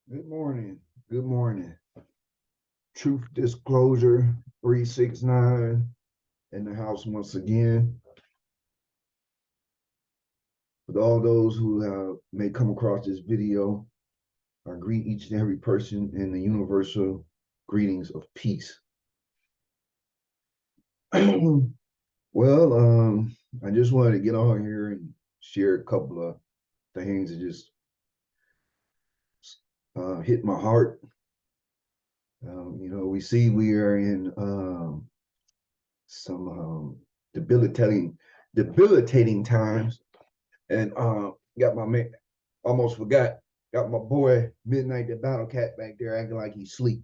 Good morning. Good morning. Truth Disclosure 369 in the house once again. With all those who may come across this video, I greet each and every person in the universal greetings of peace. I just wanted to get on here and share a couple of things that just hit my heart. We see we are in some debilitating times. And got my man, almost forgot, got my boy Midnight the Battle Cat back there acting like he's asleep.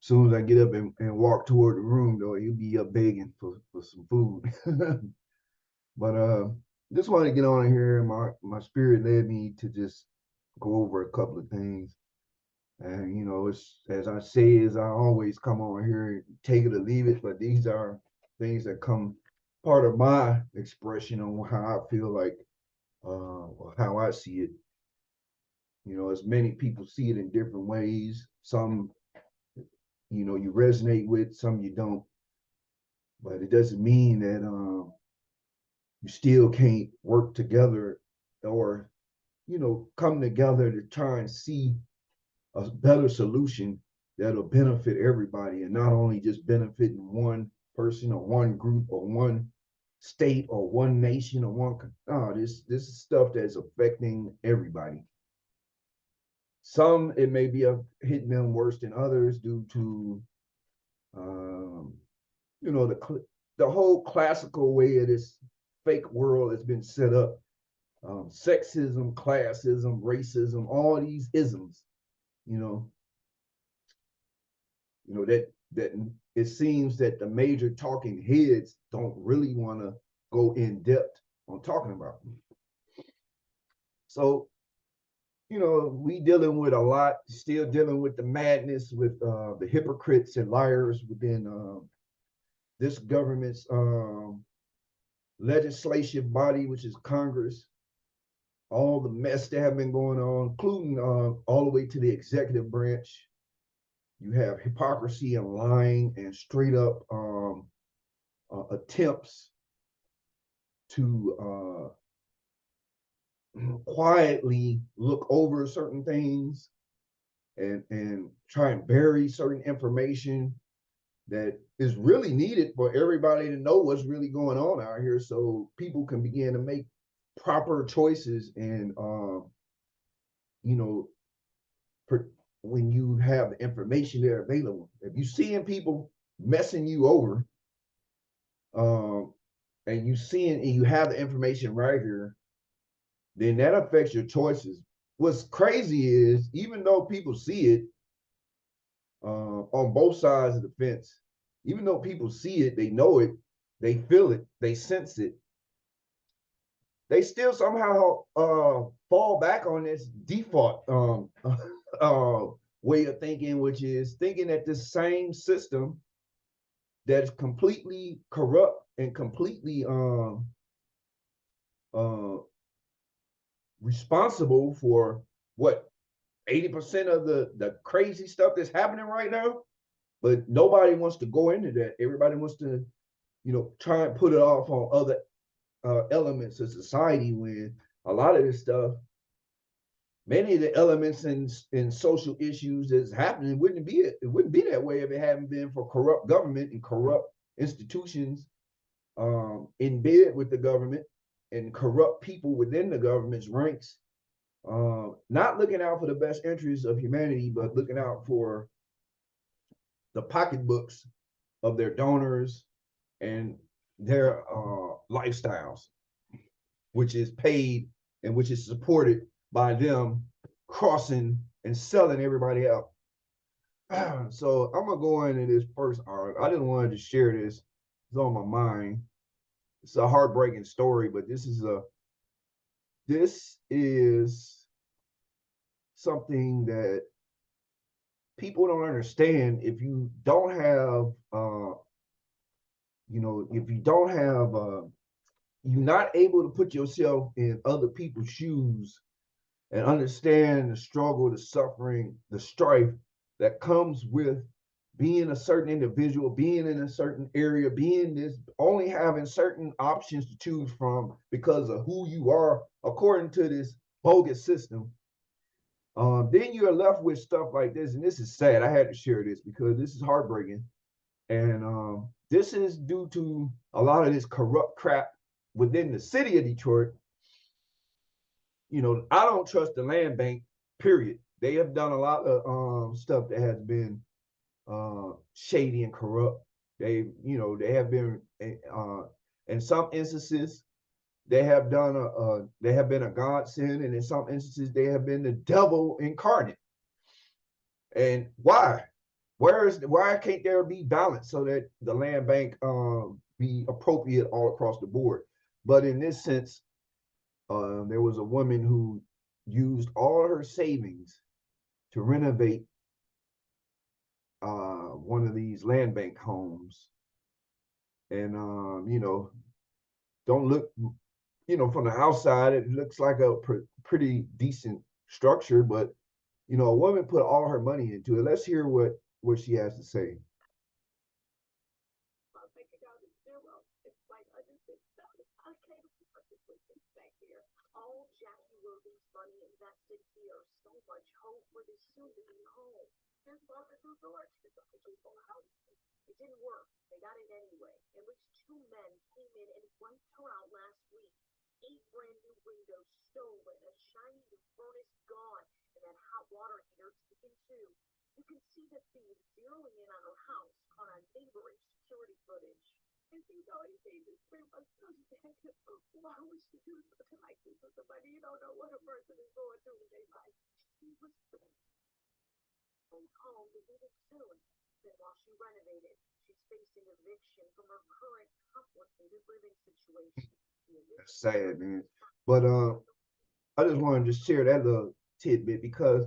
As soon as I get up and walk toward the room, though, he'll be up begging for some food. But just wanted to get on here. My spirit led me to just go over a couple of things. And it's as I say, as I always come on here, take it or leave it. But these are things that come part of my expression on how I feel like or how I see it. As many people see it in different ways. Some, you resonate with, some you don't. But it doesn't mean that you still can't work together or, come together to try and see a better solution that'll benefit everybody and not only just benefiting one person or one group or one state or one nation or one. This is stuff that's affecting everybody. Some it may be hitting them worse than others due to um, the whole classical way of this fake world has been set up. Sexism, classism, racism, all these isms. You know, that it seems that the major talking heads don't really want to go in depth on talking about them. So we dealing with a lot, still dealing with the madness with the hypocrites and liars within this government's legislative body, which is Congress. All the mess that have been going on, including all the way to the executive branch. You have hypocrisy and lying and straight up attempts to quietly look over certain things and try and bury certain information that is really needed for everybody to know what's really going on out here so people can begin to make proper choices and you know when you have the information there available. If you seeing people messing you over, um and you have the information right here, then that affects your choices. What's crazy is even though people see it on both sides of the fence, even though people see it, they know it, they feel it, they sense it, they still somehow fall back on this default uh, way of thinking, which is thinking that this same system that's completely corrupt and completely uh, responsible for what 80% of the crazy stuff that's happening right now. But nobody wants to go into that. Everybody wants to, try and put it off on other elements of society when a lot of this stuff, many of the elements in social issues that's happening wouldn't be that way if it hadn't been for corrupt government and corrupt institutions in bed with the government and corrupt people within the government's ranks, not looking out for the best interests of humanity, but looking out for the pocketbooks of their donors and their lifestyles, which is paid and which is supported by them crossing and selling everybody out. So I'm gonna go into this first arc. I didn't want to share this. It's on my mind. It's a heartbreaking story, but this is something that people don't understand. If you don't have if you don't have you're not able to put yourself in other people's shoes and understand the struggle, the suffering, the strife that comes with being a certain individual, being in a certain area, being this, only having certain options to choose from because of who you are according to this bogus system. Then you're left with stuff like this, and this is sad. I had to share this because this is heartbreaking, and this is due to a lot of this corrupt crap within the city of Detroit. You know, I don't trust the land bank. Period. They have done a lot of stuff that has been shady and corrupt. They have been in some instances they have been a godsend, and in some instances they have been the devil incarnate. And why? Why can't there be balance so that the land bank be appropriate all across the board? But in this sense, there was a woman who used all her savings to renovate one of these land bank homes, and don't look, from the outside it looks like a pretty decent structure, but a woman put all her money into it. Let's hear what she has to say. All Jackie Wilson's money invested here. So much hope for this soon-to-be home. His father threw George to the people house. It didn't work. They got it anyway. In which two men came in and wiped her out last week. 8 brand new windows stolen, a shiny new furnace gone, and that hot water heater taken too. You can see the thieves zeroing in on her house on our neighboring security footage. And these always say this very much why would she do something like this with somebody? You don't know what a person is going through in their life. She was home to visit soon. Then while she renovated, she's facing eviction from her current complicated living situation. That's sad, man. But I just wanted to share that little tidbit because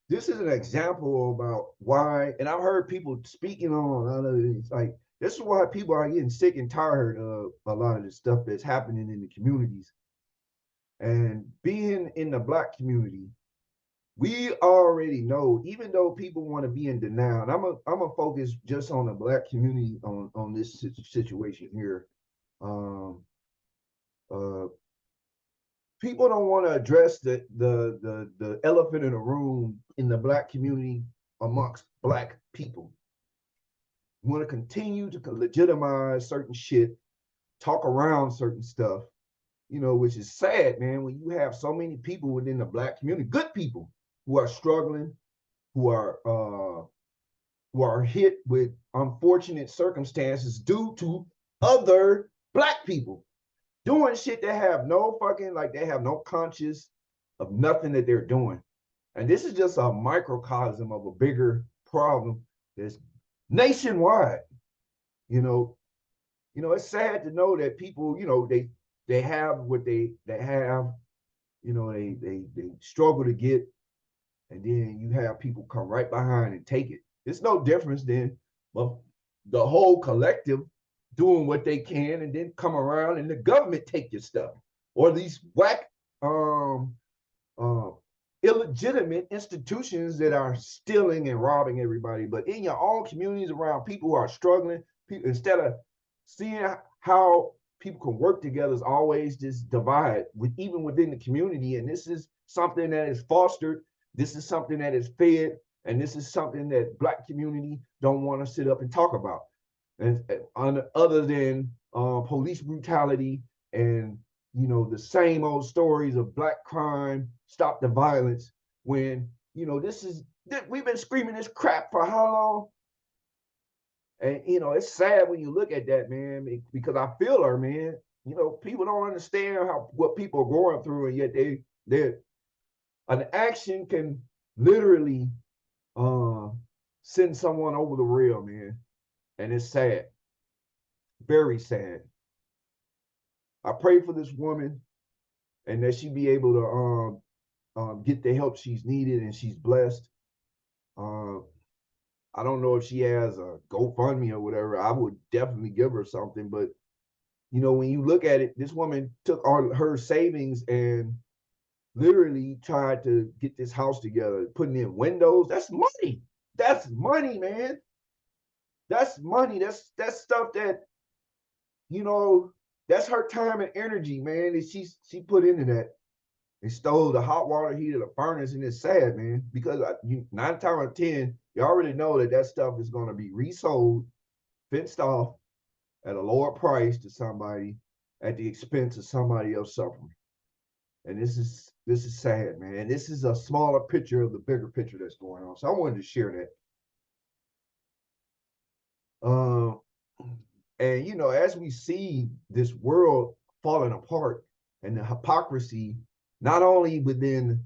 this is an example about why, and I've heard people speaking on it's like this is why people are getting sick and tired of a lot of the stuff that's happening in the communities. And being in the Black community, we already know, even though people want to be in denial, and I'm a focus just on the Black community on this situation here. Uh, People don't want to address the elephant in the room in the Black community amongst Black people. We want to continue to legitimize certain shit, talk around certain stuff, which is sad, man, when you have so many people within the Black community, good people who are struggling, who are hit with unfortunate circumstances due to other Black people doing shit that have no fucking, like, they have no conscience of nothing that they're doing. And this is just a microcosm of a bigger problem that's nationwide. It's sad to know that people, they have what they have, they struggle to get, and then you have people come right behind and take it. It's no difference than the whole collective doing what they can and then come around and the government take your stuff, or these whack illegitimate institutions that are stealing and robbing everybody. But in your own communities, around people who are struggling, instead of seeing how people can work together, is always this divide even within the community. And this is something that is fostered, this is something that is fed, and this is something that Black community don't want to sit up and talk about. And other than police brutality and the same old stories of Black crime, stop the violence, when we've been screaming this crap for how long? And it's sad when you look at that, man, because I feel her, man. People don't understand what people are going through, and yet they an action can literally send someone over the rail, man. And it's sad, very sad. I pray for this woman and that she be able to get the help she's needed, and she's blessed. I don't know if she has a GoFundMe or whatever. I would definitely give her something. But, when you look at it, this woman took all her savings and literally tried to get this house together, putting in windows. That's money. That's money, man. That's money. That's stuff that, you know, that's her time and energy, man. That she put into that. They stole the hot water heater, the furnace, and it's sad, man, because 9 times out of 10, you already know that that stuff is going to be resold, fenced off at a lower price to somebody at the expense of somebody else suffering. And this is sad, man. And this is a smaller picture of the bigger picture that's going on. So I wanted to share that. And you know, as we see this world falling apart and the hypocrisy, not only within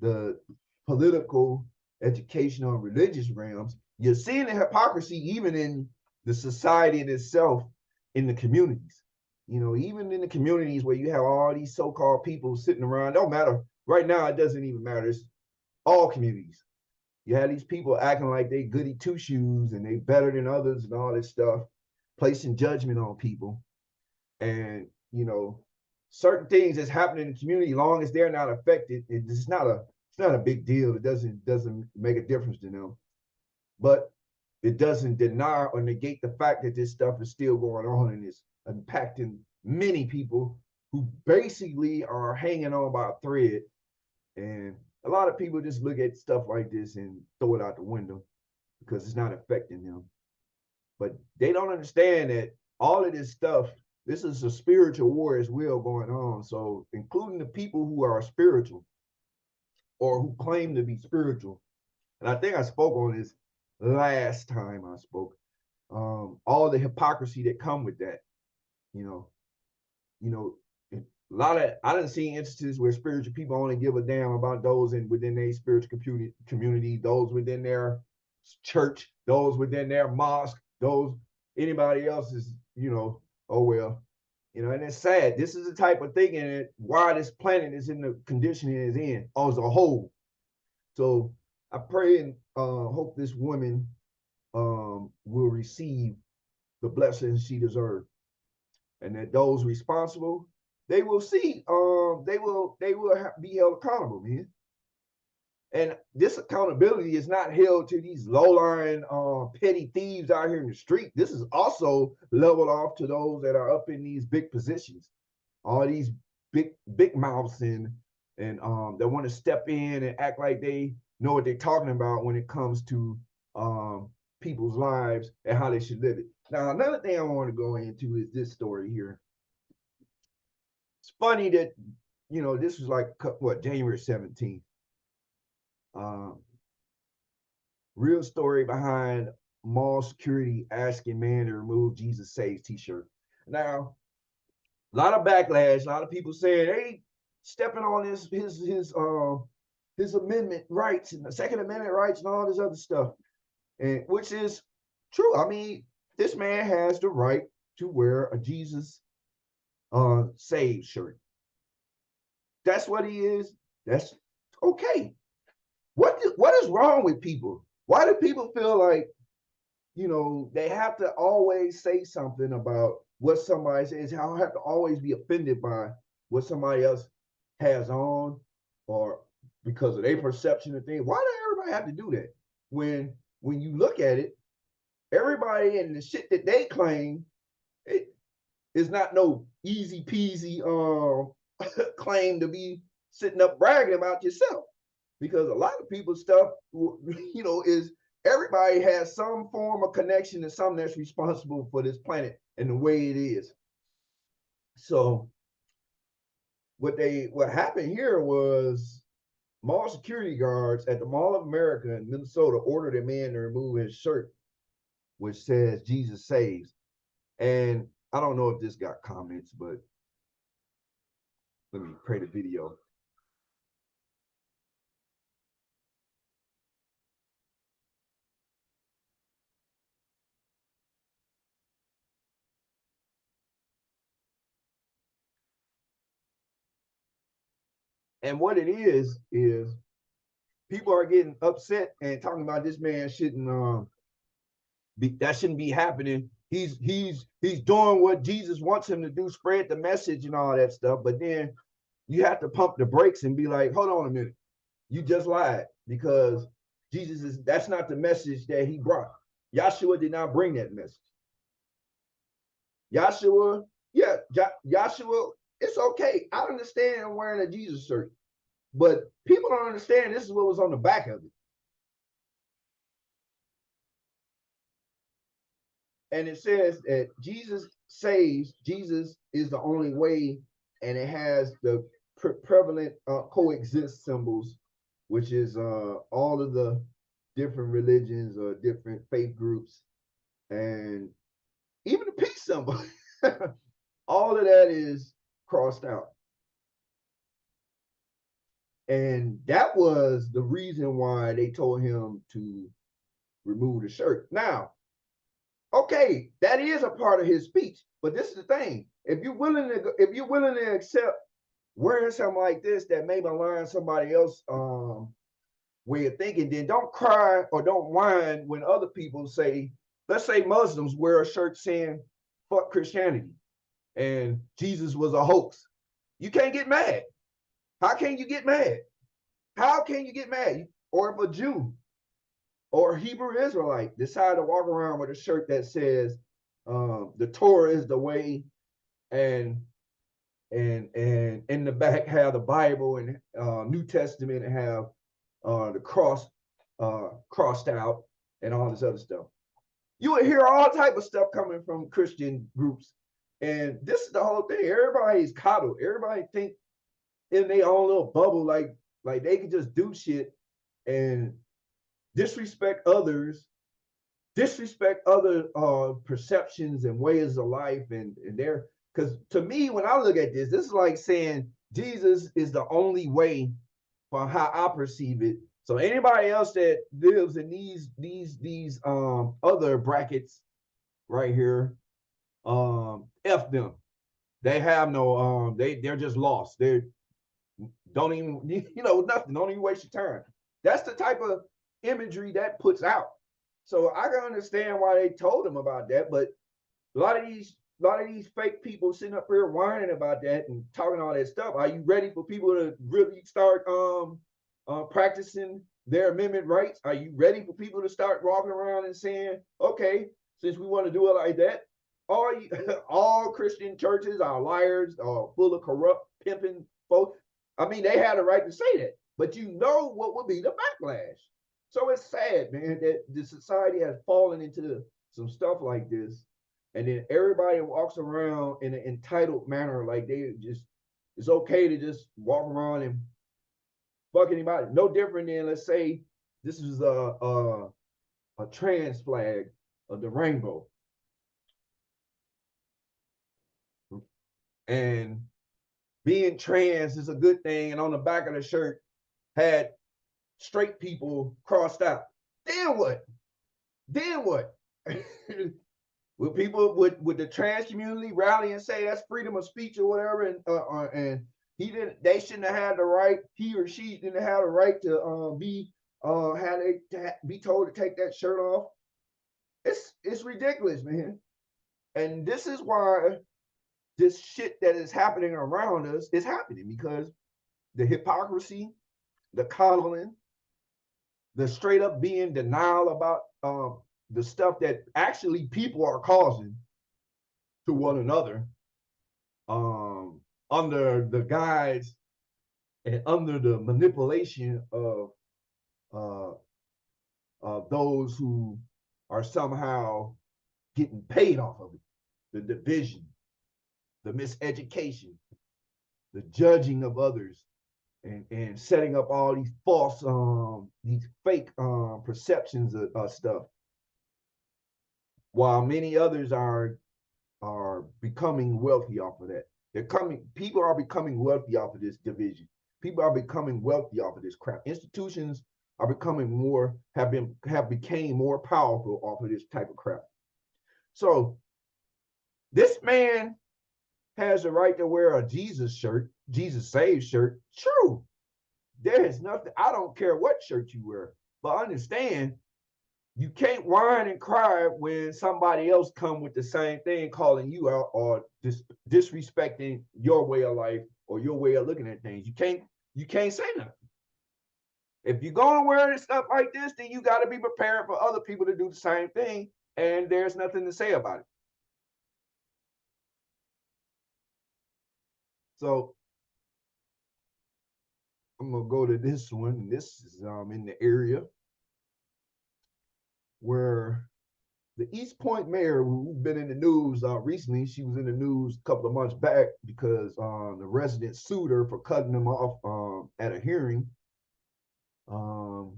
the political, educational, and religious realms, you're seeing the hypocrisy even in the society in itself, in the communities. You know, even in the communities where you have all these so-called people sitting around, don't matter. Right now, it doesn't even matter. It's all communities. You have these people acting like they goody two shoes and they better than others and all this stuff, placing judgment on people. And you know, certain things that's happening in the community, long as they're not affected, it's not a big deal. It doesn't make a difference to them. But it doesn't deny or negate the fact that this stuff is still going on and is impacting many people who basically are hanging on by a thread. And a lot of people just look at stuff like this and throw it out the window because it's not affecting them. But they don't understand that all of this stuff, this is a spiritual war as well going on. So, including the people who are spiritual or who claim to be spiritual. And I think I spoke on this last time I spoke. All the hypocrisy that come with that, you know, you know, a lot of I didn't see instances where spiritual people only give a damn about those within their spiritual community, those within their church, those within their mosque, those anybody else is, oh well, and it's sad. This is the type of thinking why this planet is in the condition it is in as a whole. So I pray and hope this woman will receive the blessings she deserves, and that those responsible, they will see, they will be held accountable, man. And this accountability is not held to these low-lying petty thieves out here in the street. This is also leveled off to those that are up in these big positions, all these big mouths and that want to step in and act like they know what they're talking about when it comes to people's lives and how they should live it. Now, another thing I want to go into is this story here. It's funny that, this was like, what, January 17th. Real story behind mall security asking man to remove Jesus Saves t-shirt. Now, a lot of backlash, a lot of people saying, hey, stepping on his amendment rights and the Second Amendment rights and all this other stuff. And which is true. I mean, this man has the right to wear a Jesus Saves shirt. That's what he is. That's okay. What is wrong with people? Why do people feel like, they have to always say something about what somebody says? How have to always be offended by what somebody else has on, or because of their perception of things? Why does everybody have to do that? When you look at it, everybody and the shit that they claim, it is not no easy peasy claim to be sitting up bragging about yourself. Because a lot of people's stuff, is everybody has some form of connection to something that's responsible for this planet and the way it is. So what happened here was mall security guards at the Mall of America in Minnesota ordered a man to remove his shirt, which says Jesus Saves. And I don't know if this got comments, but let me play the video. And what it is people are getting upset and talking about this man shouldn't be happening. He's doing what Jesus wants him to do, spread the message and all that stuff. But then You have to pump the brakes and be like, hold on a minute, you just lied, because Jesus is, that's not the message that he brought. Yahshua did not bring that message. Yahshua, yeah, Yahshua, it's okay. I understand wearing a Jesus shirt, but people don't understand this is what was on the back of it. And it says that Jesus saves, Jesus is the only way, and it has the prevalent coexist symbols, which is all of the different religions or different faith groups, and even the peace symbol. All of that is crossed out. And that was the reason why they told him to remove the shirt. Now, okay, that is a part of his speech, but this is the thing: if you're willing to accept wearing something like this that may align somebody else way of thinking, then don't cry or don't whine when other people say, let's say Muslims wear a shirt saying "fuck Christianity" and Jesus was a hoax. You can't get mad. How can you get mad? How can you get mad? Or if a Jew or Hebrew Israelite decide to walk around with a shirt that says the Torah is the way, and in the back have the Bible and New Testament, and have the cross crossed out and all this other stuff. You would hear all type of stuff coming from Christian groups, and this is the whole thing. Everybody's coddled. Everybody think in their own little bubble, like they can just do shit and disrespect others, disrespect other perceptions and ways of life, and their, because to me, when I look at this is like saying Jesus is the only way for how I perceive it. So anybody else that lives in these other brackets right here, F them. They have no they're just lost. They don't even, nothing. Don't even waste your time. That's the type of imagery that puts out. So I can understand why they told him about that, but a lot of these fake people sitting up here whining about that and talking all that stuff. Are you ready for people to really start practicing their amendment rights? Are you ready for people to start walking around and saying, okay, since we want to do it like that, all Christian churches are liars, are full of corrupt, pimping folks? I mean, they had a right to say that, but you know what would be the backlash. So it's sad, man, that the society has fallen into some stuff like this, and then everybody walks around in an entitled manner, like they just, it's okay to just walk around and fuck anybody. No different than, let's say this is a trans flag of the rainbow, and being trans is a good thing, and on the back of the shirt had straight people crossed out. Then what? Then what? Would people, would the trans community rally and say that's freedom of speech or whatever, and he didn't, they shouldn't have had the right, he or she didn't have the right to be had to be told to take that shirt off? It's ridiculous, man. And this is why this shit that is happening around us is happening, because the hypocrisy, the coddling, the straight up being denial about the stuff that actually people are causing to one another, under the guise and under the manipulation uh, of those who are somehow getting paid off of it. The division, the miseducation, the judging of others, and setting up all these false, these fake perceptions of stuff, while many others are becoming wealthy off of that. People are becoming wealthy off of this division. People are becoming wealthy off of this crap. Institutions are becoming have became more powerful off of this type of crap. So this man has the right to wear a Jesus shirt, Jesus saves shirt. True. There is nothing, I don't care what shirt you wear, but understand, you can't whine and cry when somebody else come with the same thing, calling you out or disrespecting your way of life or your way of looking at things. You can't say nothing. If you're gonna wear stuff like this, then you got to be prepared for other people to do the same thing, and there's nothing to say about it. So I'm gonna go to this one. This is in the area where the East Point mayor, who's been in the news recently, she was in the news a couple of months back because the resident sued her for cutting them off at a hearing. Um,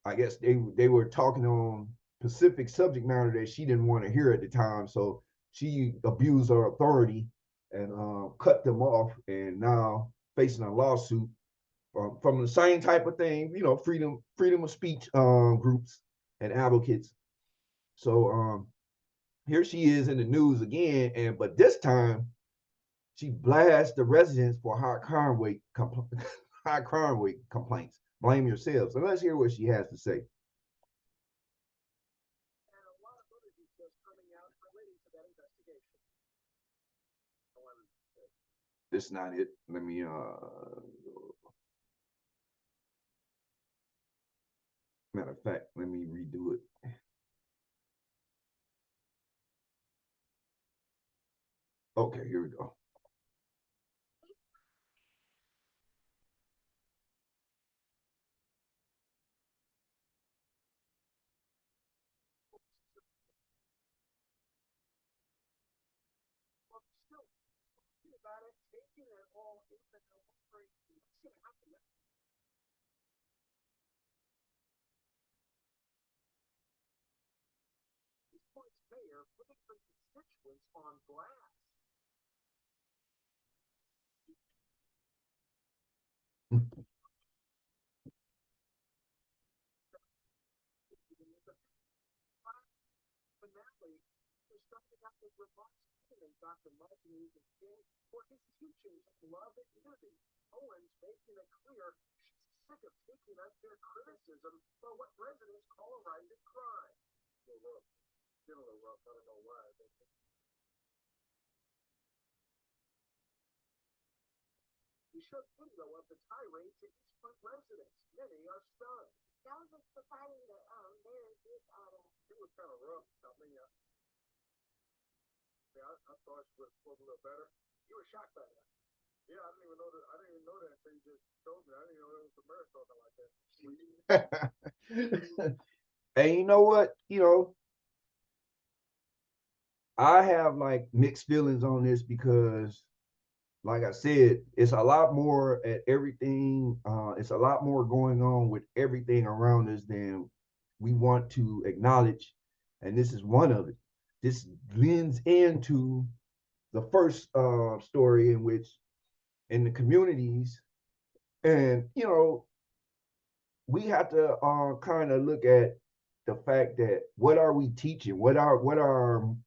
I guess they were talking on specific subject matter that she didn't want to hear at the time, so she abused her authority and cut them off, and now facing a lawsuit from the same type of thing, you know, freedom of speech groups and advocates. So here she is in the news again, and but this time she blasts the residents for high crime rate complaints. Blame yourselves. So let's hear what she has to say. This is not it. Let me matter of fact, let me redo it. Okay, here we go. And you know what? You know, I have like mixed feelings on this because, like I said, it's a lot more at everything. It's a lot more going on with everything around us than we want to acknowledge, and this is one of it. This lends into the first story in which in the communities, and you know, we have to kind of look at the fact that what are we teaching? What are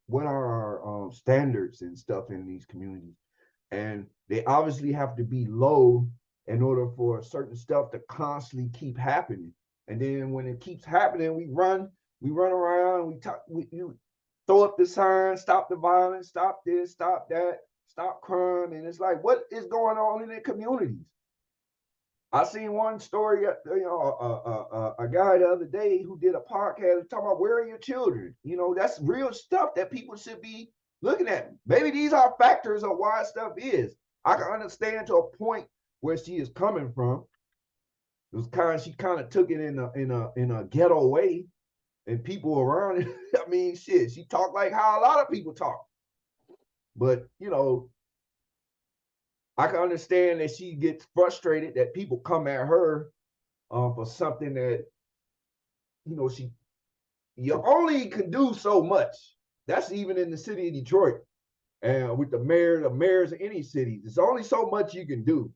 our standards and stuff in these communities? And they obviously have to be low in order for certain stuff to constantly keep happening. And then when it keeps happening, we run around, we talk, you throw up the sign, stop the violence, stop this, stop that, stop crime, and it's like, what is going on in the communities? I seen one story, you know, a guy the other day who did a podcast talking about where are your children? You know, that's real stuff that people should be looking at. Maybe these are factors of why stuff is. I can understand to a point where she is coming from. It was she kind of took it in a ghetto way, and people around it. I mean, shit, she talked like how a lot of people talk. But you know, I can understand that she gets frustrated that people come at her for something that you know you only can do so much. That's even in the city of Detroit, and with the mayors of any cities, there's only so much you can do.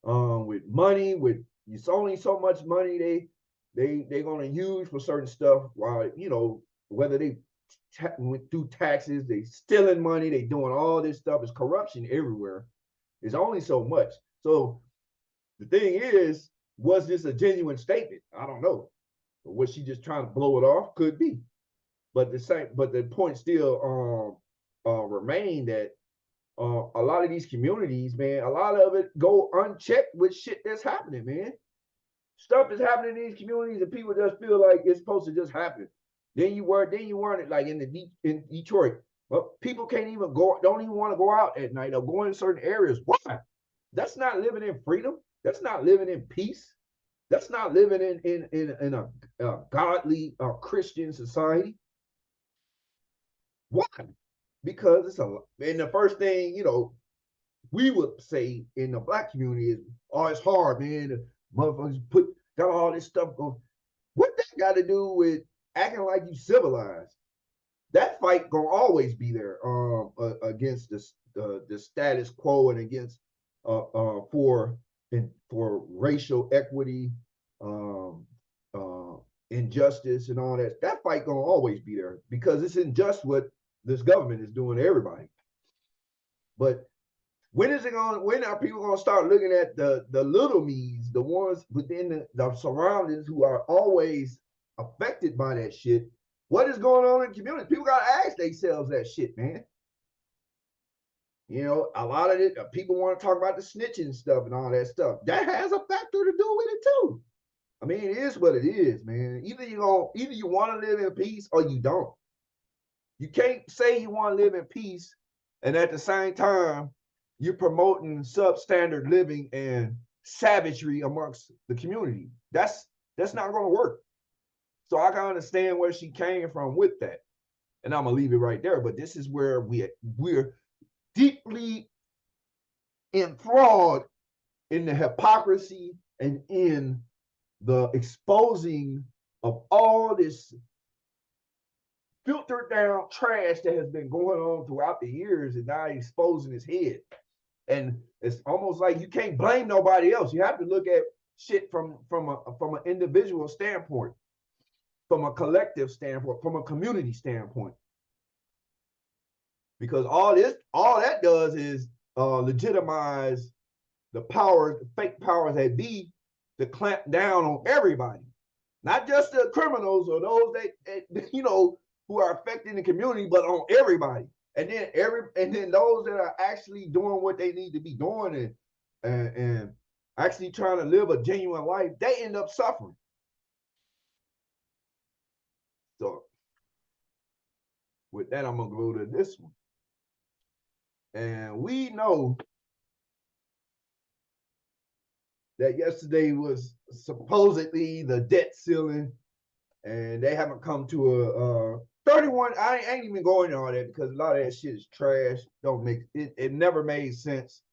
With money, with it's only so much money they're gonna use for certain stuff. While you know whether they went through taxes, they stealing money, they doing all this stuff. It's corruption everywhere. It's only so much. So the thing is, was this a genuine statement? I don't know. Was she just trying to blow it off? Could be. But the point still remain that a lot of these communities, man, a lot of it go unchecked with shit that's happening, man. Stuff is happening in these communities, and people just feel like it's supposed to just happen. Then you weren't it like in Detroit. Well, people can't even go, don't even want to go out at night or go in certain areas. Why? That's not living in freedom. That's not living in peace. That's not living in a godly Christian society. Why? Because it's a, and the first thing, we would say in the black community is, oh, it's hard, man. The motherfuckers got all this stuff going. What that got to do with acting like you civilized? That fight gonna always be there against the status quo and against for racial equity, um, uh, injustice, and all that. That fight gonna always be there because it's unjust what this government is doing to everybody. But when is it going? When are people going to start looking at the little me's, the ones within the surroundings who are always affected by that shit? What is going on in the community? People got to ask themselves that shit, man. A lot of it, people want to talk about the snitching stuff and all that stuff. That has a factor to do with it too. I mean, it is what it is, man. Either you want to live in peace or you don't. You can't say you want to live in peace and at the same time you're promoting substandard living and savagery amongst the community. That's not going to work. So I can understand where she came from with that, and I'm gonna leave it right there. But this is where we're deeply enthralled in the hypocrisy and in the exposing of all this filtered down trash that has been going on throughout the years, and now exposing his head. And it's almost like you can't blame nobody else. You have to look at shit from an individual standpoint, from a collective standpoint, from a community standpoint. Because all that does is legitimize the powers, the fake powers that be, to clamp down on everybody, not just the criminals or those that who are affecting the community, but on everybody. And then those that are actually doing what they need to be doing and actually trying to live a genuine life, they end up suffering. So with that, I'm gonna go to this one. And we know that yesterday was supposedly the debt ceiling, and they haven't come to a 31. I ain't even going on all that because a lot of that shit is trash. Don't make it. It never made sense.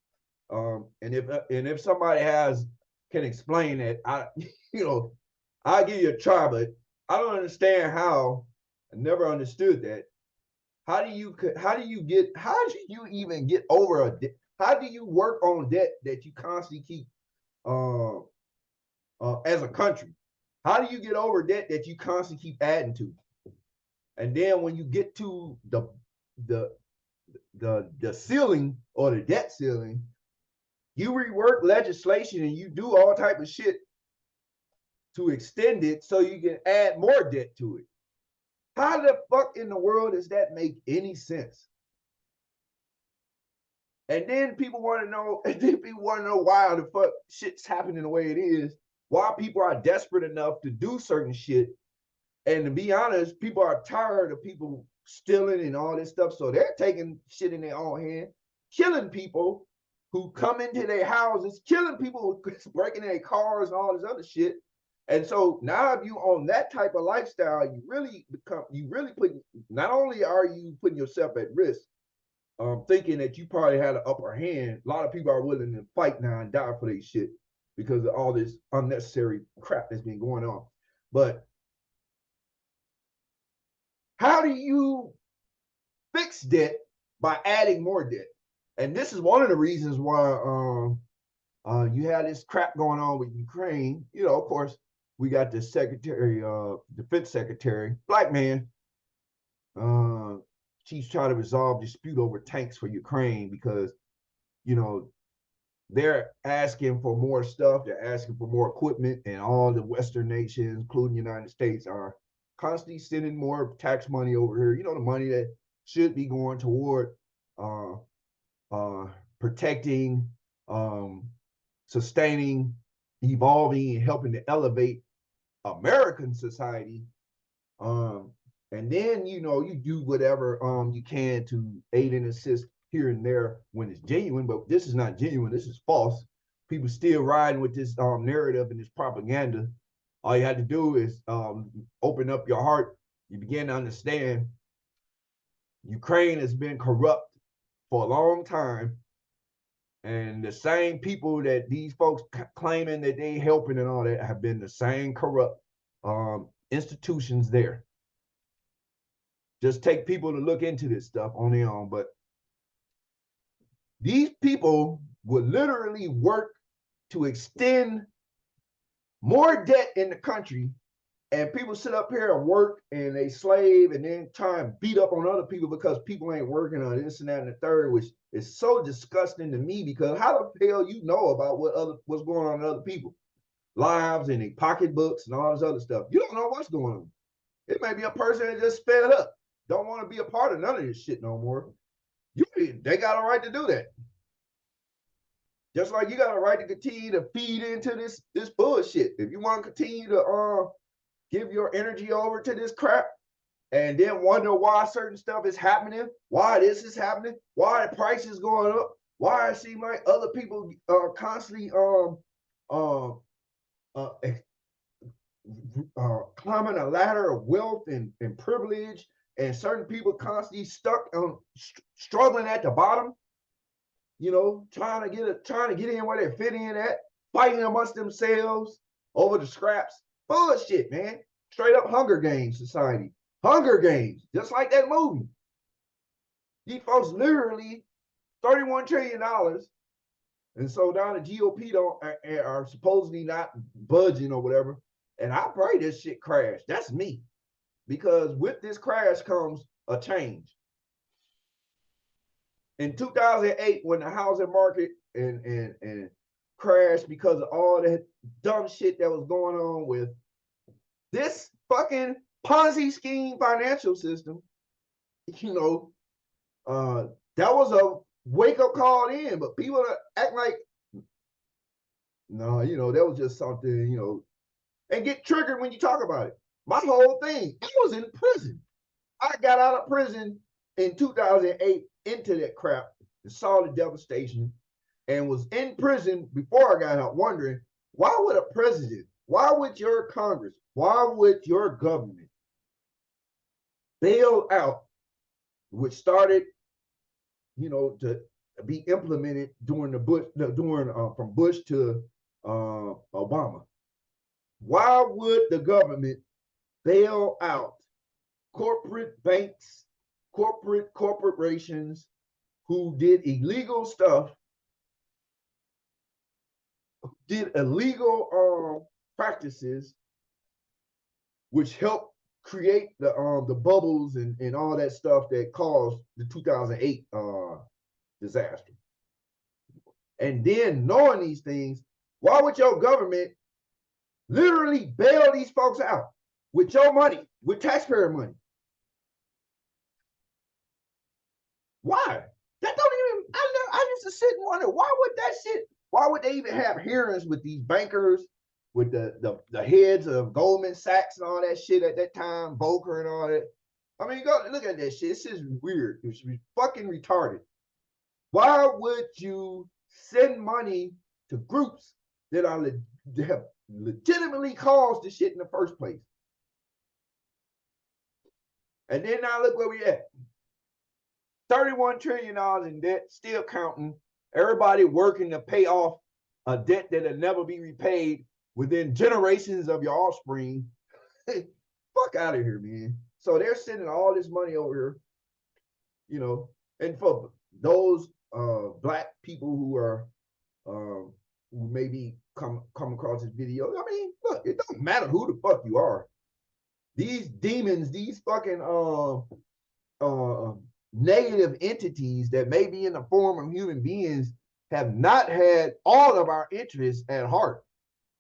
And if somebody can explain it, I'll give you a try, but I don't understand how. I never understood that. How do you even get over a debt? How do you work on debt that you constantly keep as a country? How do you get over debt that you constantly keep adding to? And then when you get to the ceiling or the debt ceiling, you rework legislation and you do all type of shit to extend it so you can add more debt to it. How the fuck in the world does that make any sense? And then people want to know, why the fuck shit's happening the way it is, why people are desperate enough to do certain shit. And to be honest, people are tired of people stealing and all this stuff. So they're taking shit in their own hand, killing people who come into their houses, killing people who breaking their cars and all this other shit. And so now if you own that type of lifestyle, you really put, not only are you putting yourself at risk, thinking that you probably had an upper hand. A lot of people are willing to fight now and die for their shit because of all this unnecessary crap that's been going on. But how do you fix debt by adding more debt? And this is one of the reasons why you had this crap going on with Ukraine. Of course, we got the defense secretary, black man. She's trying to resolve dispute over tanks for Ukraine because, they're asking for more stuff. They're asking for more equipment, and all the Western nations, including the United States, are constantly sending more tax money over here. The money that should be going toward protecting, sustaining, evolving, and helping to elevate American society. Um, and then you do whatever you can to aid and assist here and there when it's genuine, but this is not genuine, this is false. People still riding with this narrative and this propaganda. All you had to do is open up your heart. You begin to understand Ukraine has been corrupt for a long time, and the same people that these folks claiming that they helping and all that have been the same corrupt institutions there. Just take people to look into this stuff on their own. But these people would literally work to extend more debt in the country, and people sit up here and work and they slave and then try and beat up on other people because people ain't working on this and that and the third, which is so disgusting to me, because how the hell you know about what's going on in other people lives and their pocketbooks and all this other stuff? You don't know what's going on. It may be a person that just fed up, don't want to be a part of none of this shit no more. They got a right to do that. Just like you got a right to continue to feed into this bullshit. If you want to continue to give your energy over to this crap and then wonder why certain stuff is happening, why this is happening, why the price is going up, why it seems like other people are constantly climbing a ladder of wealth and privilege, and certain people constantly stuck on struggling at the bottom, trying to get in where they fit in at, fighting amongst themselves over the scraps. Bullshit, man. Straight up Hunger Games society. Hunger Games, just like that movie. These folks literally $31 trillion. And so now the GOP are supposedly not budging or whatever. And I pray this shit crash. That's me. Because with this crash comes a change. In 2008, when the housing market and crashed because of all that dumb shit that was going on with this fucking Ponzi scheme financial system, that was a wake-up call in, but people act like, no, that was just something, and get triggered when you talk about it. My whole thing, I was in prison. I got out of prison in 2008 into that crap and saw the devastation, and was in prison before I got out wondering, why would a president, why would your Congress, why would your government bail out, which started, to be implemented during from Bush to Obama. Why would the government bail out corporate banks, corporations who did illegal stuff, did illegal practices, which helped create the bubbles and all that stuff that caused the 2008 disaster? And then knowing these things, why would your government literally bail these folks out with your money, with taxpayer money? Why? That don't even, I used to sit and wonder, why would they even have hearings with these bankers, with the heads of Goldman Sachs and all that shit at that time, Volcker and all that? I mean, go look at that shit. This is weird. It's fucking retarded. Why would you send money to groups that have legitimately caused the shit in the first place? And then now look where we at. $31 trillion in debt, still counting. Everybody working to pay off a debt that'll never be repaid within generations of your offspring. Fuck out of here, man. So they're sending all this money over here, and for those black people who are who maybe come across this video, I mean, look, it don't matter who the fuck you are. These demons, these fucking negative entities that may be in the form of human beings have not had all of our interests at heart.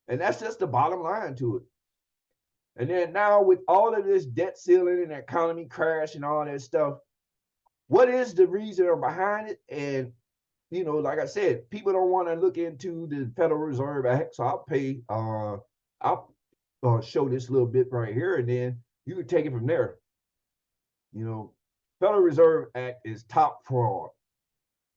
And that's just the bottom line to it. And then now with all of this debt ceiling and economy crash and all that stuff, what is the reason behind it? And you know, like I said, people don't want to look into the Federal Reserve Act, so I'll show this little bit right here, and then you can take it from there. You know, Federal Reserve Act is top fraud.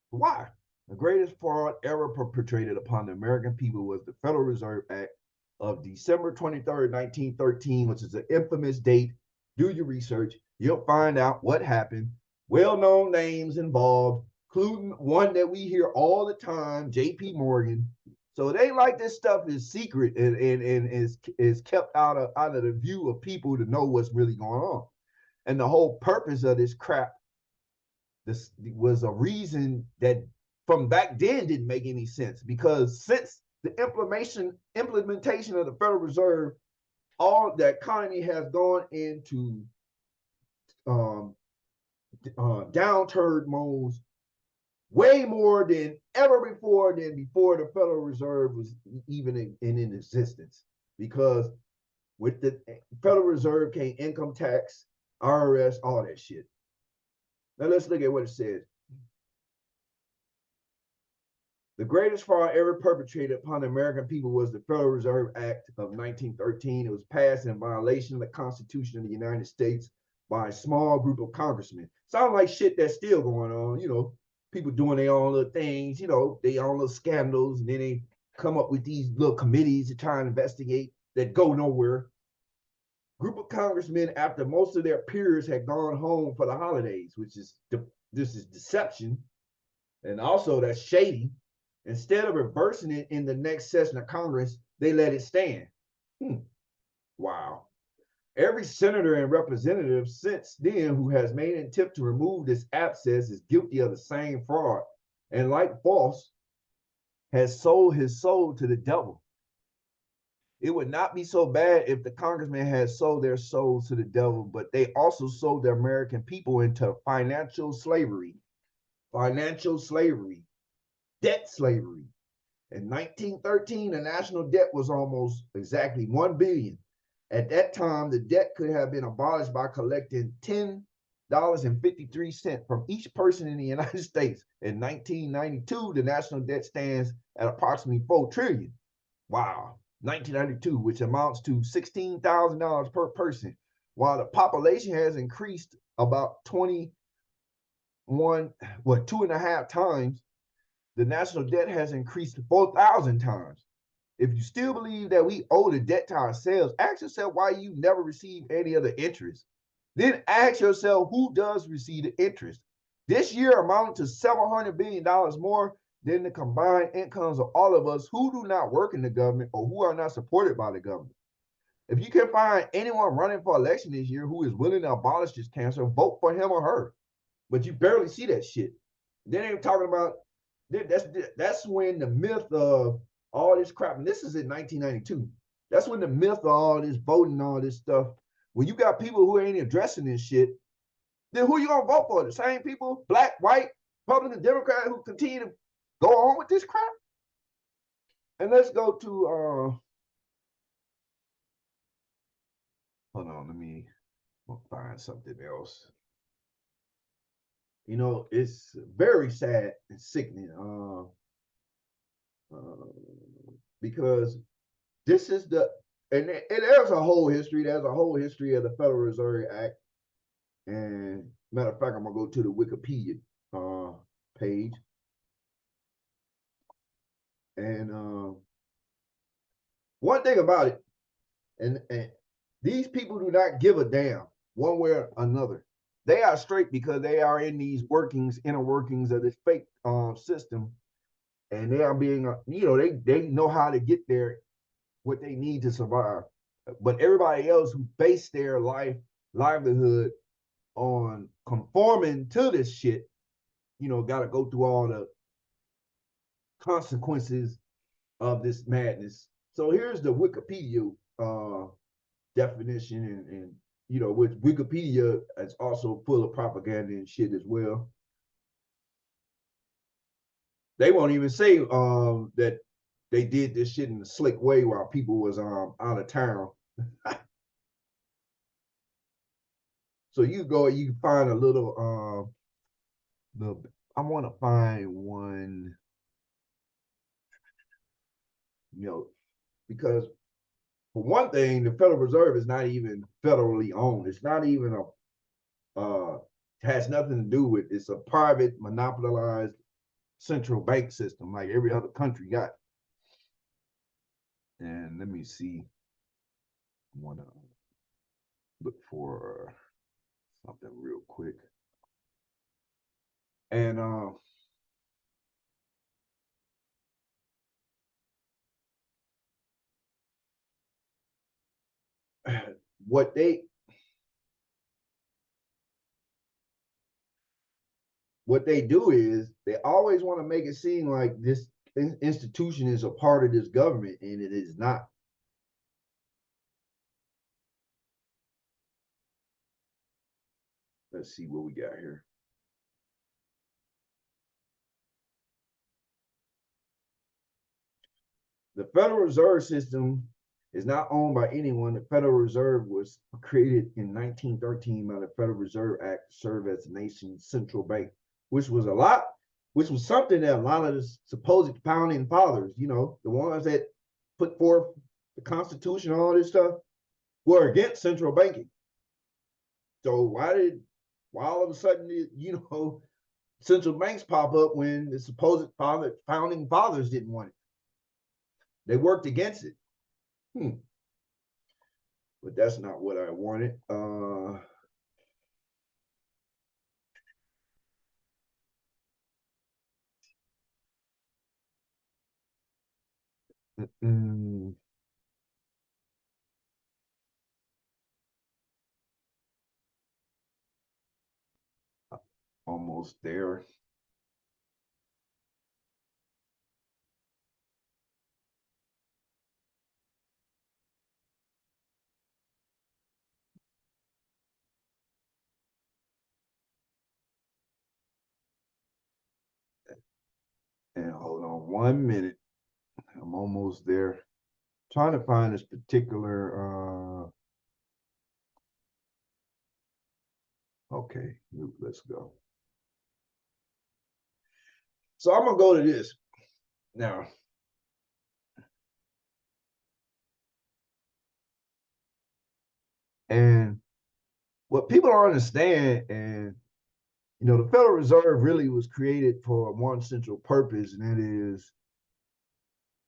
Why? The greatest fraud ever perpetrated upon the American people was the Federal Reserve Act of December 23rd, 1913, which is an infamous date. Do your research. You'll find out what happened. Well-known names involved, including one that we hear all the time, J.P. Morgan. So it ain't like this stuff is secret and is kept out of the view of people to know what's really going on. And the whole purpose of this crap, this was a reason that from back then didn't make any sense, because since the implementation of the Federal Reserve, all the economy has gone into um, downturn modes way more than ever before, than before the Federal Reserve was even in existence. Because with the Federal Reserve came income tax, IRS, all that shit. Now let's look at what it says. The greatest fraud ever perpetrated upon the American people was the Federal Reserve Act of 1913. It was passed in violation of the Constitution of the United States by a small group of congressmen. Sounds like shit that's still going on, you know, people doing their own little things, you know, their own little scandals, and then they come up with these little committees to try and investigate that go nowhere. Group of congressmen, after most of their peers had gone home for the holidays, which is this is deception, and also that's shady. Instead of reversing it in the next session of Congress, they let it stand. Wow. Every senator and representative since then who has made an attempt to remove this abscess is guilty of the same fraud, and like False, has sold his soul to the devil. It would not be so bad if the congressman had sold their souls to the devil, but they also sold the American people into financial slavery, debt slavery. In 1913, the national debt was almost exactly 1 billion. At that time, the debt could have been abolished by collecting $10.53 from each person in the United States. In 1992, the national debt stands at approximately 4 trillion. Wow. 1992, which amounts to $16,000 per person, while the population has increased about 2.5 times. The national debt has increased 4,000 times. If you still believe that we owe the debt to ourselves, ask yourself why you never receive any of the interest. Then ask yourself who does receive the interest. This year amounted to $700 billion more than the combined incomes of all of us who do not work in the government or who are not supported by the government. If you can find anyone running for election this year who is willing to abolish this cancer, vote for him or her. But you barely see that shit. Then they're talking about that's when the myth of all this crap, and this is in 1992. That's when the myth of all this voting, all this stuff. When you got people who ain't addressing this shit, then who you gonna vote for? The same people, black, white, Republican, Democrat, who continue to go on with this crap? And let's go to hold on, let me find something else. You know, it's very sad and sickening because this is and there's a whole history. There's a whole history of the Federal Reserve Act. And matter of fact, I'm gonna go to the Wikipedia page. And one thing about it, and these people do not give a damn one way or another. They are straight because they are in these inner workings of this fake system, and they are being, you know, they know how to get there, what they need to survive. But everybody else who base their livelihood on conforming to this shit, you know, got to go through all the consequences of this madness. So here's the Wikipedia definition, and you know, which Wikipedia is also full of propaganda and shit as well. They won't even say that they did this shit in a slick way while people was out of town. So you go, you find a little I want to find one, you know, because for one thing, the Federal Reserve is not even federally owned. It's not even has nothing to do with. It's a private, monopolized central bank system like every other country got. And let me see. I want to look for something real quick. And what they do is they always want to make it seem like this institution is a part of this government, and it is not. Let's see what we got here. The Federal Reserve System is not owned by anyone. The Federal Reserve was created in 1913 by the Federal Reserve Act to serve as the nation's central bank, which was something that a lot of the supposed founding fathers, the ones that put forth the Constitution, all this stuff, were against central banking. So why all of a sudden, central banks pop up when the supposed founding fathers didn't want it? They worked against it. But that's not what I wanted. Almost there. And hold on 1 minute. I'm almost there. Trying to find this particular okay, let's go. So I'm gonna go to this now. And what people don't understand, and the Federal Reserve really was created for one central purpose, and that is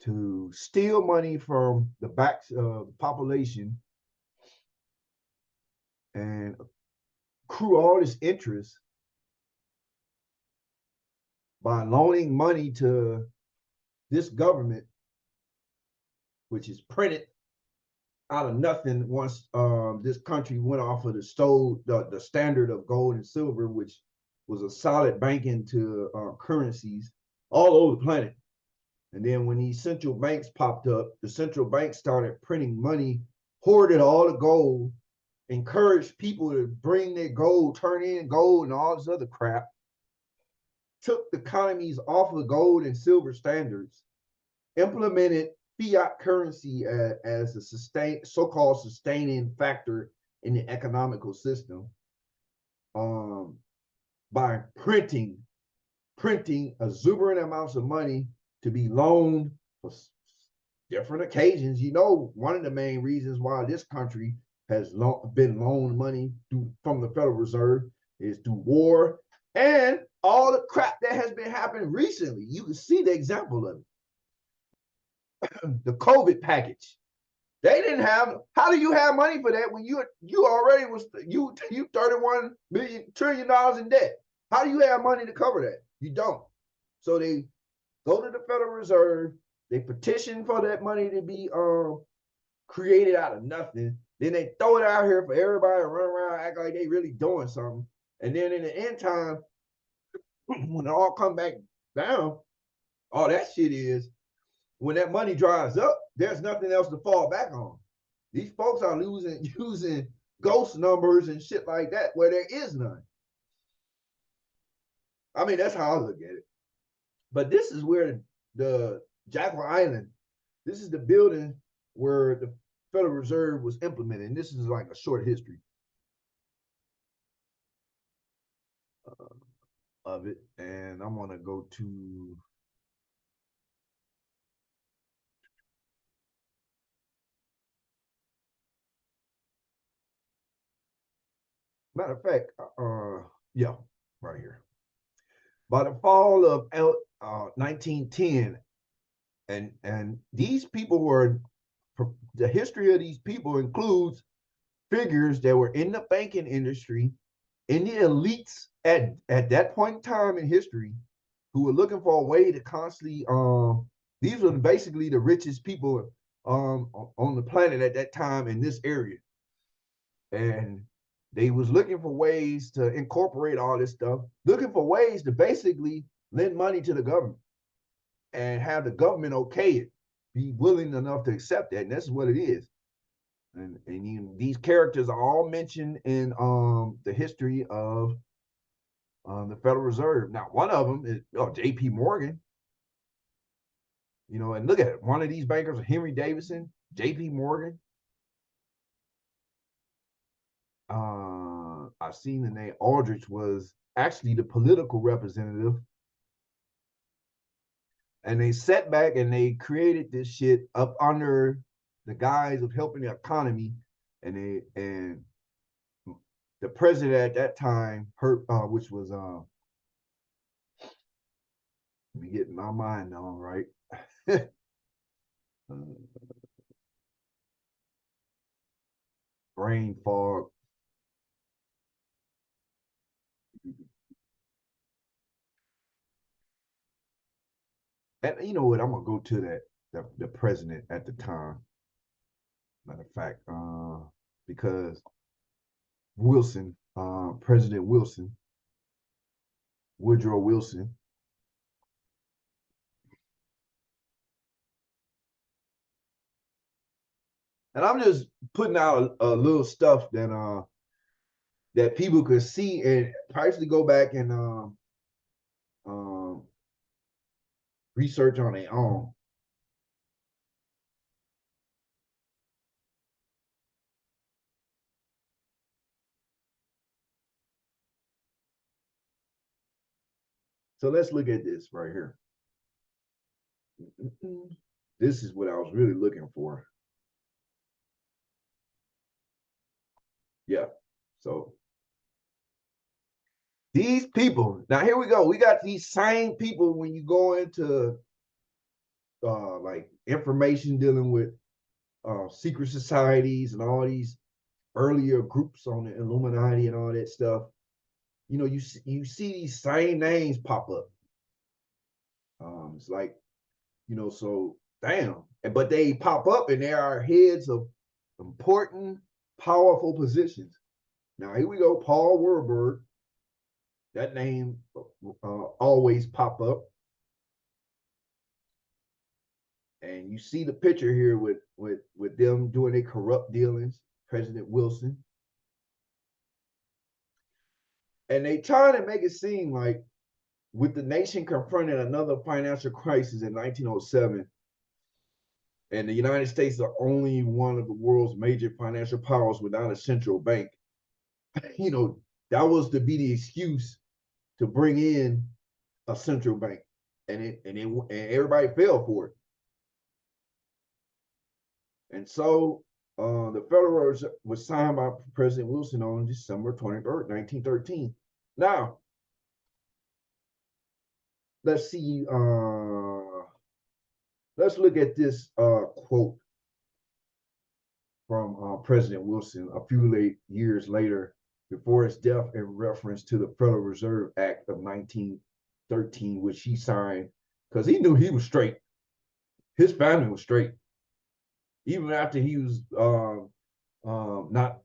to steal money from the backs of the population and accrue all this interest by loaning money to this government, which is printed out of nothing once this country went off of the standard of gold and silver, which was a solid banking to currencies all over the planet. And then when these central banks popped up, the central banks started printing money, hoarded all the gold, encouraged people to bring their gold, turn in gold, and all this other crap. Took the economies off of gold and silver standards, implemented fiat currency as a so-called sustaining factor in the economical system, by printing exuberant amounts of money to be loaned for different occasions. One of the main reasons why this country has been loaned money from the Federal Reserve is through war and all the crap that has been happening recently. You can see the example of it. The COVID package. They didn't have. How do you have money for that when you already was you 31 trillion dollars in debt? How do you have money to cover that? You don't. So they go to the Federal Reserve. They petition for that money to be created out of nothing. Then they throw it out here for everybody to run around, act like they really doing something. And then in the end time, when it all come back down, all that shit is when that money dries up, there's nothing else to fall back on. These folks are using ghost numbers and shit like that where there is none. I mean, that's how I look at it. But this is where the Jekyll Island, this is the building where the Federal Reserve was implemented. And this is like a short history. of it, and I'm gonna go to. Matter of fact, yeah, right here. By the fall of 1910, and these people were, the history of these people includes figures that were in the banking industry, in the elites at that point in time in history, who were looking for a way to constantly these were basically the richest people on the planet at that time in this area, and they was looking for ways to incorporate all this stuff, looking for ways to basically lend money to the government and have the government okay it, be willing enough to accept that, and that's what it is. And these characters are all mentioned in the history of the Federal Reserve. Now, one of them is J.P. Morgan. And look at it. One of these bankers, Henry Davidson, J.P. Morgan. I've seen the name Aldrich was actually the political representative. And they sat back and they created this shit up under the guise of helping the economy. And the president at that time, which was let me get my mind on right. Brain fog. And you know what? I'm gonna go to the president at the time. Matter of fact, because Wilson, President Wilson, Woodrow Wilson. And I'm just putting out a little stuff that people could see and actually go back and um, research on their own. So let's look at this right here. This is what I was really looking for. Yeah. So these people, now here we go. We got these same people when you go into like information dealing with secret societies and all these earlier groups on the Illuminati and all that stuff. You see these same names pop up. It's like, so damn. But they pop up and they are heads of important, powerful positions. Now here we go, Paul Warburg. That name always pop up. And you see the picture here with them doing their corrupt dealings, President Wilson. And they try to make it seem like with the nation confronting another financial crisis in 1907, and the United States are only one of the world's major financial powers without a central bank, that was to be the excuse to bring in a central bank, and everybody fell for it. And so the Federal Reserve was signed by President Wilson on December 23rd, 1913. Now, let's see. Let's look at this quote from President Wilson a few years later, before his death, in reference to the Federal Reserve Act of 1913, which he signed because he knew he was straight. His family was straight. Even after he was not,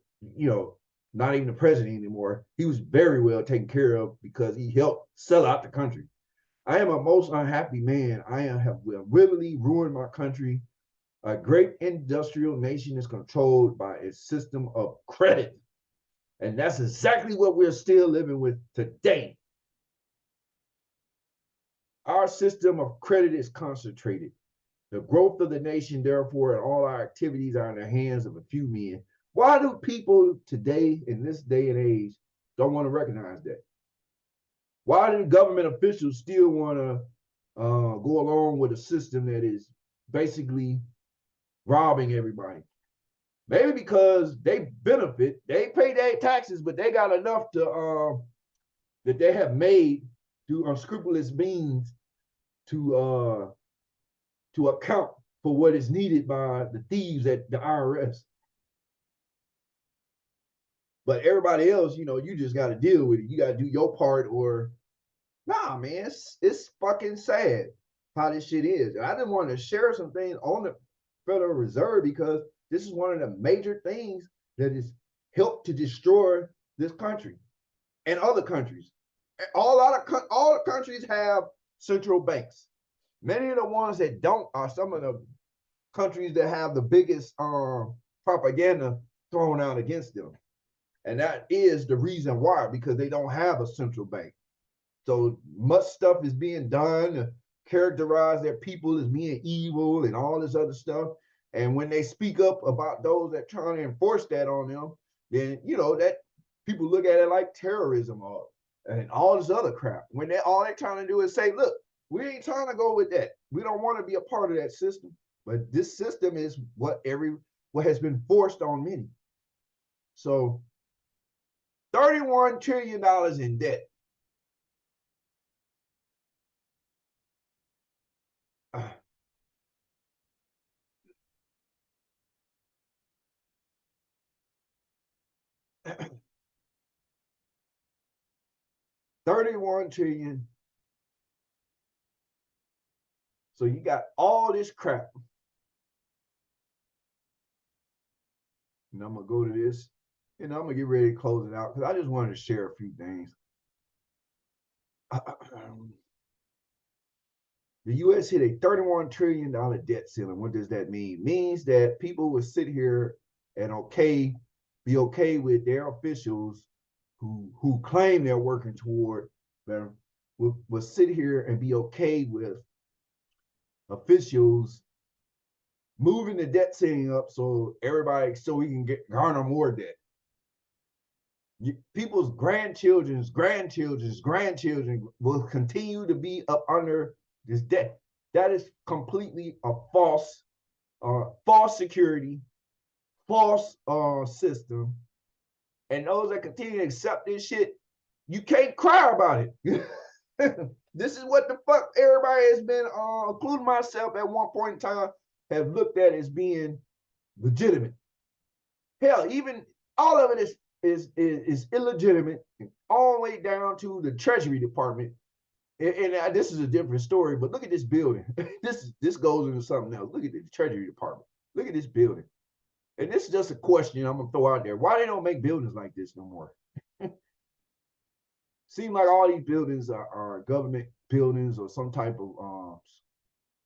not even the president anymore, he was very well taken care of because he helped sell out the country. I am a most unhappy man. I have willingly ruined my country. A great industrial nation is controlled by a system of credit. And that's exactly what we're still living with today. Our system of credit is concentrated. The growth of the nation, therefore, and all our activities are in the hands of a few men. Why do people today, in this day and age, don't want to recognize that? Why do government officials still want to go along with a system that is basically robbing everybody? Maybe because they benefit, they pay their taxes, but they got enough to that they have made through unscrupulous means to account for what is needed by the thieves at the IRS. But everybody else, you just got to deal with it. You got to do your part, or nah, man, it's fucking sad how this shit is. And I just wanted to share some things on the Federal Reserve because this is one of the major things that has helped to destroy this country and other countries. All the countries have central banks. Many of the ones that don't are some of the countries that have the biggest propaganda thrown out against them. And that is the reason why, because they don't have a central bank. So much stuff is being done to characterize their people as being evil and all this other stuff. And when they speak up about those that trying to enforce that on them, then that people look at it like terrorism or and all this other crap. When all they're trying to do is say, look, we ain't trying to go with that. We don't want to be a part of that system. But this system is what has been forced on many. So $31 trillion in debt. $31 trillion. So you got all this crap. And I'm gonna go to this, and I'm gonna get ready to close it out because I just wanted to share a few things. The U.S. hit a $31 trillion debt ceiling. What does that mean? It means that people will sit here and be okay with their officials who claim they're working toward better, will sit here and be okay with officials moving the debt ceiling up so we can garner more debt. People's grandchildren's grandchildren will continue to be up under this debt. That is completely a false security, false system. And those that continue to accept this shit, you can't cry about it. This is what the fuck everybody has been, including myself at one point in time, have looked at as being legitimate. Hell, even all of it is illegitimate, all the way down to the Treasury Department. And this is a different story, but look at this building. This goes into something else. Look at the Treasury Department. Look at this building. And this is just a question I'm gonna throw out there. Why they don't make buildings like this no more? Seems like all these buildings are government buildings or some type of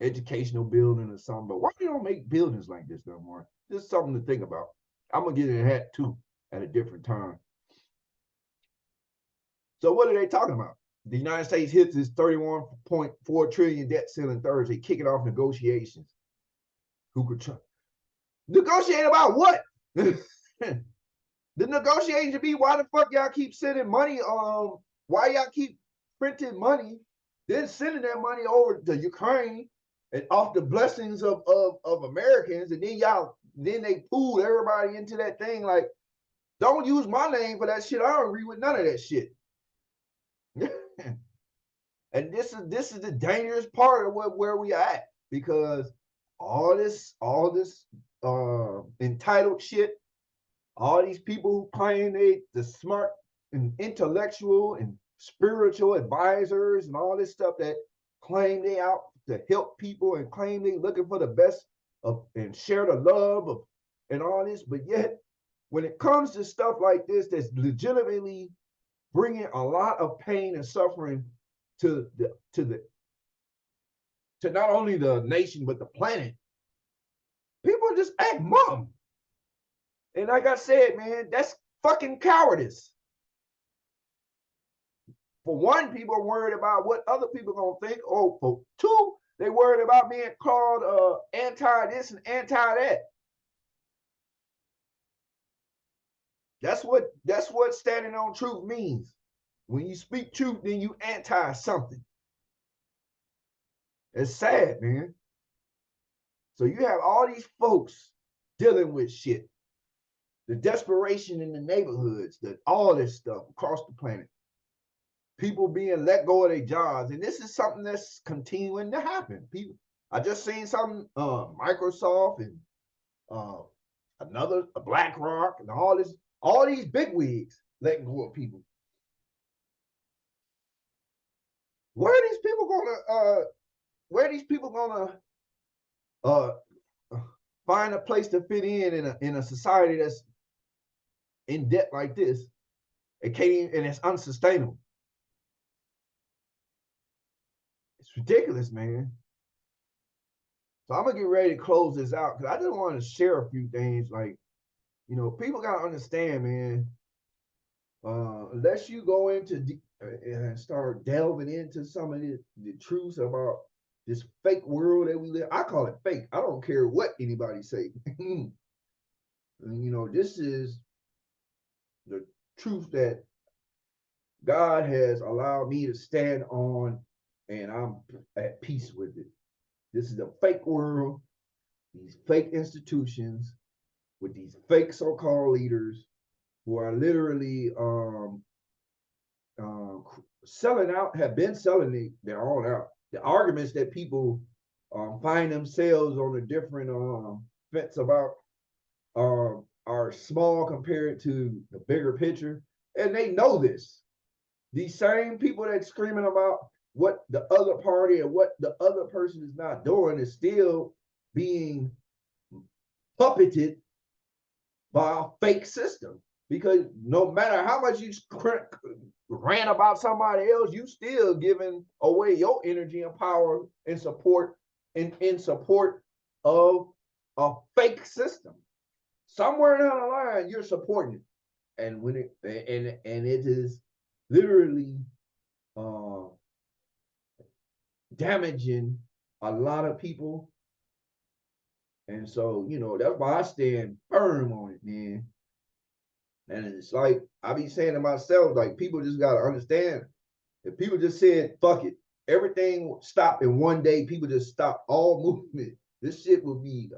educational building or something. But why they don't make buildings like this no more? Just something to think about. I'm gonna get in that too at a different time. So what are they talking about? The United States hits its $31.4 trillion debt ceiling Thursday, kicking off negotiations. Who could negotiate about what? The negotiation should be why the fuck y'all keep sending money? Why y'all keep printing money, then sending that money over to Ukraine and off the blessings of Americans, and then they pull everybody into that thing like, don't use my name for that shit. I don't agree with none of that shit. And this is the dangerous part of where we are at, because all this entitled shit, all these people who claim they the smart and intellectual and spiritual advisors and all this stuff that claim they out to help people and claim they looking for the best of and share the love of and all this, but yet when it comes to stuff like this that's legitimately bringing a lot of pain and suffering to not only the nation but the planet, people just act mum. And like I said, man, that's fucking cowardice. For one, people are worried about what other people are gonna think. Or for two, they worried about being called anti this and anti that. That's what standing on truth means. When you speak truth, then you anti something. It's sad, man. So you have all these folks dealing with shit, the desperation in the neighborhoods, all this stuff across the planet. People being let go of their jobs, and this is something that's continuing to happen. People, I just seen something, Microsoft and another BlackRock and all these big wigs letting go of people. Where are these people gonna find a place to fit in a society that's in debt like this? It can't even, and it's unsustainable. It's ridiculous, man. So I'm gonna get ready to close this out because I just want to share a few things. Like, people gotta understand, man. Unless you go into and start delving into some of the truths about this fake world that we live. I call it fake. I don't care what anybody say. This is the truth that God has allowed me to stand on, and I'm at peace with it. This is a fake world, these fake institutions with these fake so-called leaders who are literally selling out, have been selling their own out. The arguments that people find themselves on a different fence about are small compared to the bigger picture, and they know this. These same people that screaming about what the other party and what the other person is not doing is still being puppeted by a fake system. Because no matter how much you rant about somebody else, you still giving away your energy and power and support in support of a fake system. Somewhere down the line, you're supporting it, and when it is literally damaging a lot of people. And so, that's why I stand firm on it, man. And it's like I be saying to myself, like, people just gotta understand. If people just said, fuck it, everything stopped in one day, people just stop all movement, this shit would be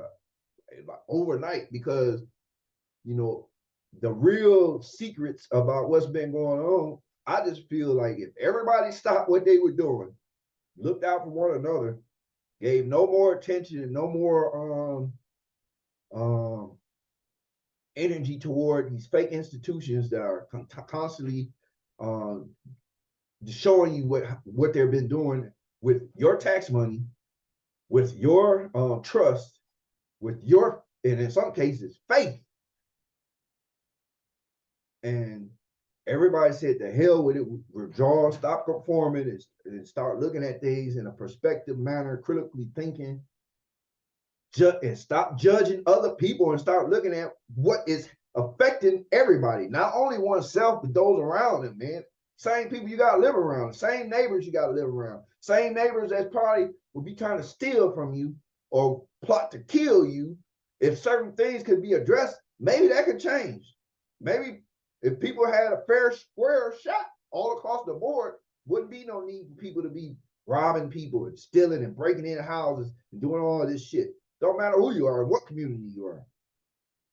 like overnight. Because the real secrets about what's been going on, I just feel like if everybody stopped what they were doing, looked out for one another, gave no more attention and no more energy toward these fake institutions that are constantly showing you what they've been doing with your tax money, with your trust, with your, and in some cases, faith. And everybody said, the hell with it, withdraw, stop conforming, and start looking at things in a perspective manner, critically thinking, and stop judging other people and start looking at what is affecting everybody, not only oneself, but those around them, man. Same people you got to live around, same neighbors you got to live around, same neighbors that probably will be trying to steal from you or plot to kill you. If certain things could be addressed, maybe that could change. Maybe if people had a fair, square shot all across the board, wouldn't be no need for people to be robbing people and stealing and breaking into houses and doing all of this shit. Don't matter who you are, what community you are.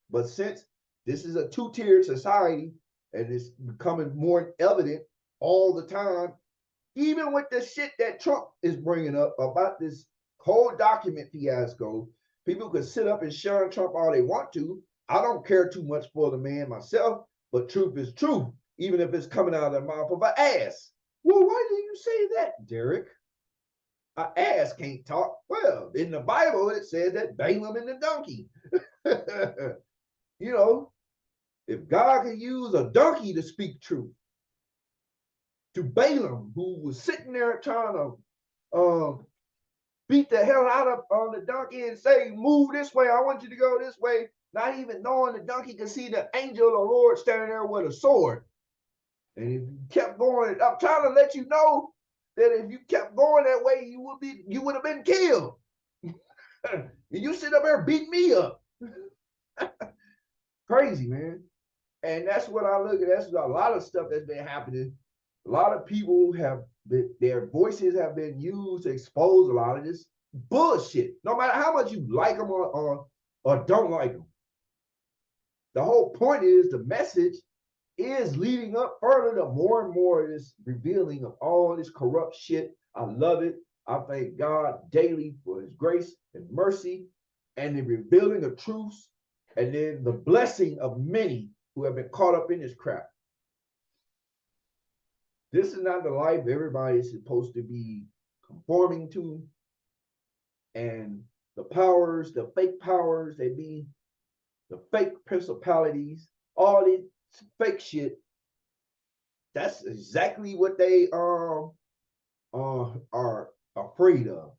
But since this is a two-tiered society and it's becoming more evident all the time, even with the shit that Trump is bringing up about this whole document fiasco, people could sit up and shun Trump all they want to. I don't care too much for the man myself, but truth is truth, even if it's coming out of the mouth of an ass. Well, why do you say that, Derek? An ass can't talk. Well, in the Bible, it says that Balaam and the donkey. If God could use a donkey to speak truth to Balaam, who was sitting there trying to beat the hell out of on the donkey and say, move this way, I want you to go this way, not even knowing the donkey could see the angel of the Lord standing there with a sword. And if you kept going, I'm trying to let you know that if you kept going that way, you would have been killed. And you sit up there beating me up. Crazy, man. And that's what I look at. That's a lot of stuff that's been happening. A lot of people have been, their voices have been used to expose a lot of this bullshit. No matter how much you like them or don't like them. The whole point is the message is leading up further to more and more of this revealing of all this corrupt shit. I love it. I thank God daily for his grace and mercy and the revealing of truths and then the blessing of many who have been caught up in this crap. This is not the life everybody is supposed to be conforming to. And the powers, the fake powers, they be the fake principalities, all this fake shit. That's exactly what they are afraid of.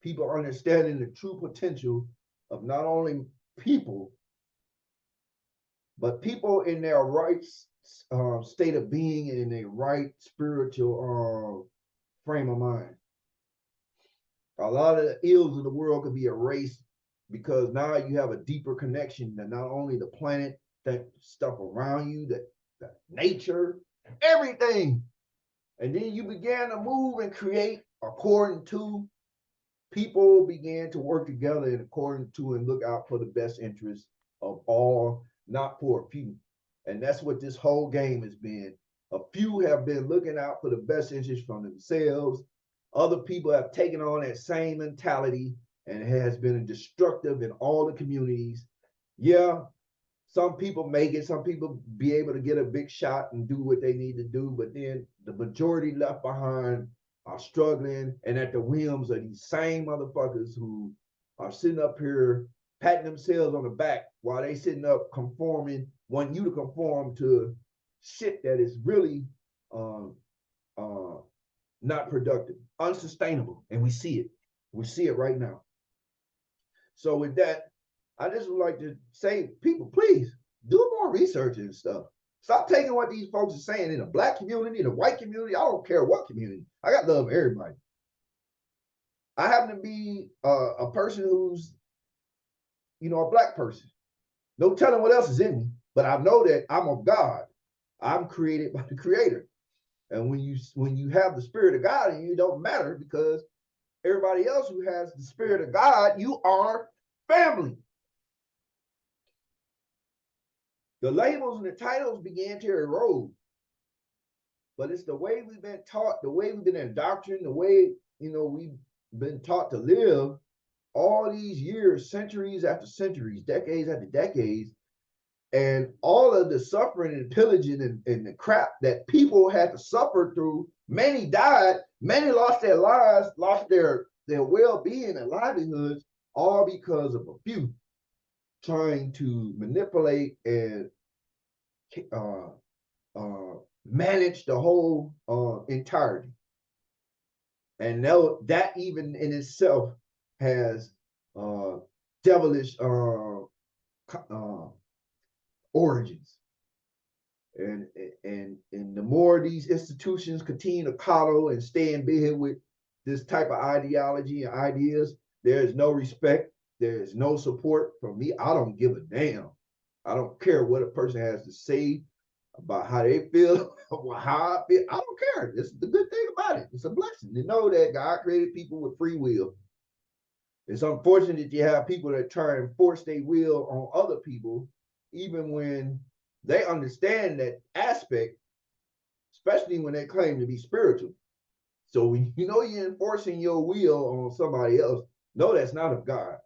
People understanding the true potential of not only people, but people in their right state of being and in their right spiritual frame of mind. A lot of the ills of the world could be erased because now you have a deeper connection to not only the planet, that stuff around you, that nature, everything. And then you began to move and create according to people began to work together and according to and look out for the best interests of all, not for a few. And that's what this whole game has been. A few have been looking out for the best interests from themselves. Other people have taken on that same mentality and it has been destructive in all the communities. Yeah, some people make it, some people be able to get a big shot and do what they need to do, but then the majority left behind are struggling and at the whims of these same motherfuckers who are sitting up here patting themselves on the back while they sitting up conforming, wanting you to conform to shit that is really not productive, unsustainable, and we see it. We see it right now. So with that, I just would like to say, people, please do more research and stuff. Stop taking what these folks are saying in the black community, the white community. I don't care what community. I got love for everybody. I happen to be a person who's, a black person. No telling what else is in me, but I know that I'm of God. I'm created by the Creator. And when you have the Spirit of God in you, it don't matter because everybody else who has the Spirit of God, you are family. The labels and the titles began to erode. But it's the way we've been taught, the way we've been indoctrinated, the way, we've been taught to live all these years, centuries after centuries, decades after decades, and all of the suffering and pillaging and the crap that people had to suffer through. Many died, many lost their lives, lost their well-being and livelihoods, all because of a few trying to manipulate and manage the whole entirety. And that even in itself has devilish origins. And the more these institutions continue to coddle and stay in bed with this type of ideology and ideas, there is no respect, there is no support from me. I don't give a damn. I don't care what a person has to say about how they feel, how I feel. I don't care. This is the good thing about it. It's a blessing to know that God created people with free will. It's unfortunate that you have people that try and force their will on other people, even when they understand that aspect, especially when they claim to be spiritual. So when you're enforcing your will on somebody else, no, that's not of God.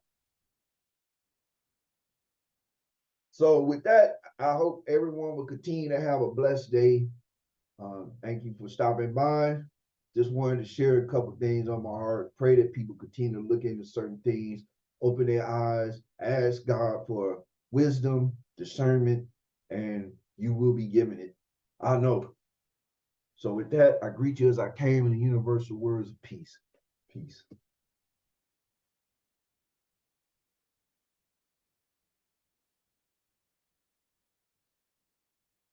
So with that, I hope everyone will continue to have a blessed day. Thank you for stopping by. Just wanted to share a couple things on my heart. Pray that people continue to look into certain things, open their eyes, ask God for wisdom, discernment, and you will be given it. I know. So with that, I greet you as I came in the universal words of peace. Peace.